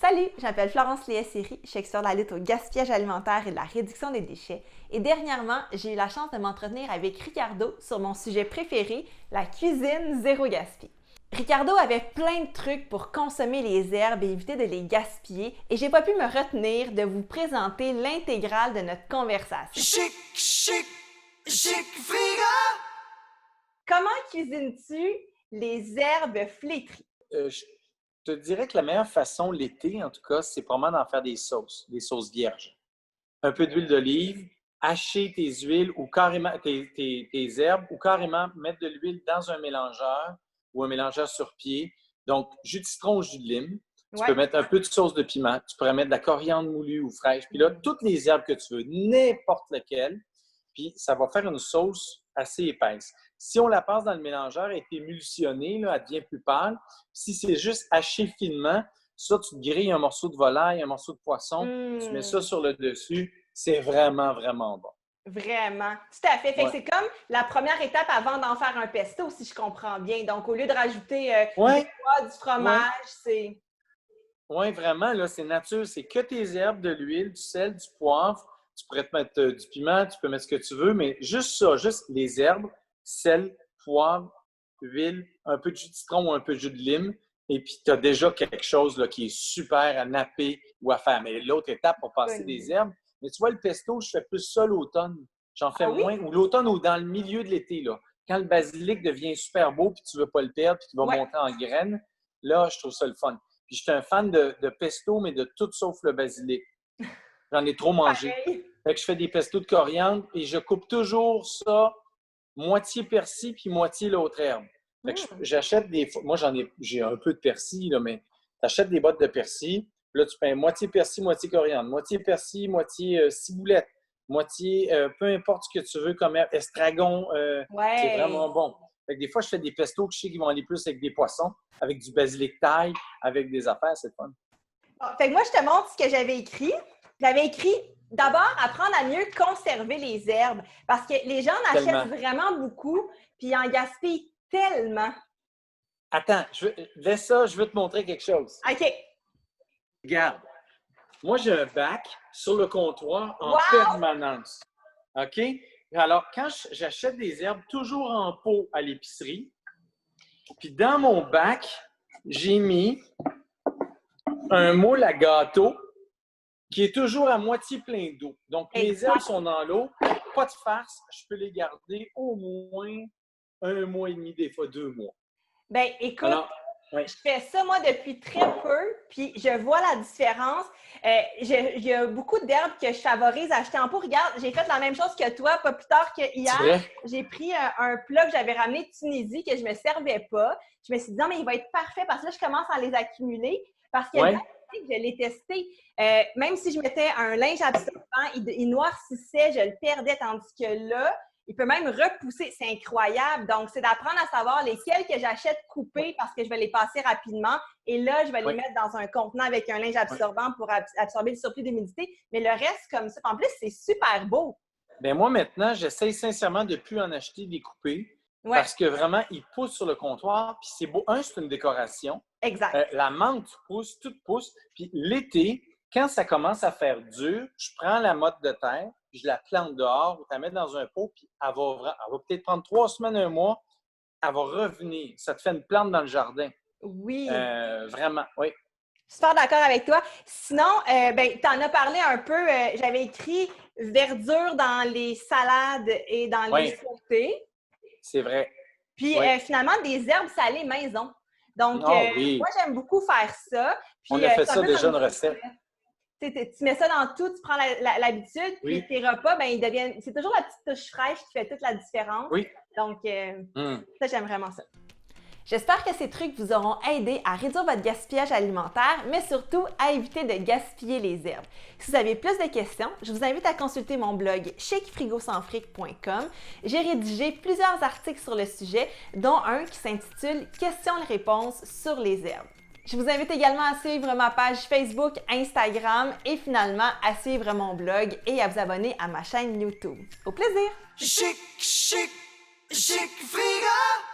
Salut, je m'appelle Florence Léa-Séry, je suis experte de la lutte au gaspillage alimentaire et de la réduction des déchets. Et dernièrement, j'ai eu la chance de m'entretenir avec Ricardo sur mon sujet préféré, la cuisine zéro gaspille. Ricardo avait plein de trucs pour consommer les herbes et éviter de les gaspiller et j'ai pas pu me retenir de vous présenter l'intégrale de notre conversation. Chic, chic, chic frigo! Comment cuisines-tu les herbes flétries? Je te dirais que la meilleure façon l'été, en tout cas, c'est probablement d'en faire des sauces vierges. Un peu d'huile d'olive, hacher tes huiles ou carrément tes herbes ou carrément mettre de l'huile dans un mélangeur ou un mélangeur sur pied. Donc, jus de citron ou jus de lime. Tu peux mettre un peu de sauce de piment. Tu pourrais mettre de la coriandre moulue ou fraîche. Puis là, toutes les herbes que tu veux, n'importe lesquelles. Puis ça va faire une sauce assez épaisse. Si on la passe dans le mélangeur, elle est émulsionnée, là, elle devient plus pâle. Si c'est juste haché finement, ça, tu te grilles un morceau de volaille, un morceau de poisson, tu mets ça sur le dessus, c'est vraiment, vraiment bon. Vraiment, tout à fait. Fait que c'est comme la première étape avant d'en faire un pesto, si je comprends bien. Donc, au lieu de rajouter du pois, du fromage, c'est... Oui, vraiment, là, c'est nature. C'est que tes herbes, de l'huile, du sel, du poivre. Tu pourrais te mettre du piment, tu peux mettre ce que tu veux, mais juste ça, juste les herbes, sel, poivre, huile, un peu de jus de citron ou un peu de jus de lime, et puis tu as déjà quelque chose là, qui est super à napper ou à faire. Mais l'autre étape pour passer des herbes, mais tu vois, le pesto, je fais plus ça l'automne. J'en fais moins, ou l'automne ou dans le milieu de l'été, là. Quand le basilic devient super beau, puis tu ne veux pas le perdre, puis tu vas monter en graines, là, je trouve ça le fun. Puis je suis un fan de pesto, mais de tout sauf le basilic. J'en ai trop mangé. Fait que je fais des pestos de coriandre et je coupe toujours ça moitié persil puis moitié l'autre herbe. Fait que j'achète des... Moi, j'ai un peu de persil, là, mais tu achètes des bottes de persil. Là, tu fais moitié persil, moitié coriandre. Moitié persil, moitié ciboulette. Moitié, peu importe ce que tu veux comme herbe. Estragon, c'est vraiment bon. Fait que des fois, je fais des pestos que je sais qu'ils vont aller plus avec des poissons, avec du basilic thaï, avec des affaires, c'est fun. Fait que moi, je te montre ce que j'avais écrit. J'avais écrit d'abord apprendre à mieux conserver les herbes parce que les gens en achètent vraiment beaucoup puis ils en gaspillent tellement. Attends, laisse ça, je veux te montrer quelque chose. OK. Regarde, moi j'ai un bac sur le comptoir en permanence. OK? Alors, quand j'achète des herbes toujours en pot à l'épicerie, puis dans mon bac, j'ai mis un moule à gâteau qui est toujours à moitié plein d'eau. Donc, les herbes sont dans l'eau, pas de farce, je peux les garder au moins 1 mois et demi, des fois 2 mois. Bien, écoute, je fais ça, moi, depuis très peu, puis je vois la différence. Il y a beaucoup d'herbes que je favorise à acheter en pot. Regarde, j'ai fait la même chose que toi, pas plus tard qu'hier. J'ai pris un plat que j'avais ramené de Tunisie, que je ne me servais pas. Je me suis dit, non, mais il va être parfait parce que là, je commence à les accumuler. Parce que je l'ai testé. Même si je mettais un linge absorbant, il noircissait, je le perdais, tandis que là, il peut même repousser. C'est incroyable. Donc, c'est d'apprendre à savoir lesquels que j'achète coupés parce que je vais les passer rapidement. Et là, je vais les mettre dans un contenant avec un linge absorbant pour absorber le surplus d'humidité. Mais le reste, comme ça. En plus, c'est super beau. Bien, moi, maintenant, j'essaie sincèrement de ne plus en acheter des coupés. Parce que vraiment, ils poussent sur le comptoir. Puis c'est beau. C'est une décoration. Exact. La menthe pousse, tout pousse. Puis l'été, quand ça commence à faire dur, je prends la motte de terre, puis je la plante dehors, ou tu la mets dans un pot, puis elle va peut-être prendre 3 semaines, 1 mois, elle va revenir. Ça te fait une plante dans le jardin. Oui. Vraiment, oui. Super d'accord avec toi. Sinon, tu en as parlé un peu. J'avais écrit verdure dans les salades et dans les sautés. C'est vrai. Puis finalement, des herbes salées maison. Donc, moi, j'aime beaucoup faire ça. Puis, on a fait ça déjà, une recette. Tu mets ça dans tout, tu prends l'habitude, puis tes repas, ben, ils deviennent... C'est toujours la petite touche fraîche qui fait toute la différence. Oui. Donc, ça, j'aime vraiment ça. J'espère que ces trucs vous auront aidé à réduire votre gaspillage alimentaire, mais surtout à éviter de gaspiller les herbes. Si vous avez plus de questions, je vous invite à consulter mon blog chicfrigosansfric.com. J'ai rédigé plusieurs articles sur le sujet, dont un qui s'intitule « Questions-réponses sur les herbes ». Je vous invite également à suivre ma page Facebook, Instagram et finalement à suivre mon blog et à vous abonner à ma chaîne YouTube. Au plaisir! Chic, chic, chic frigo!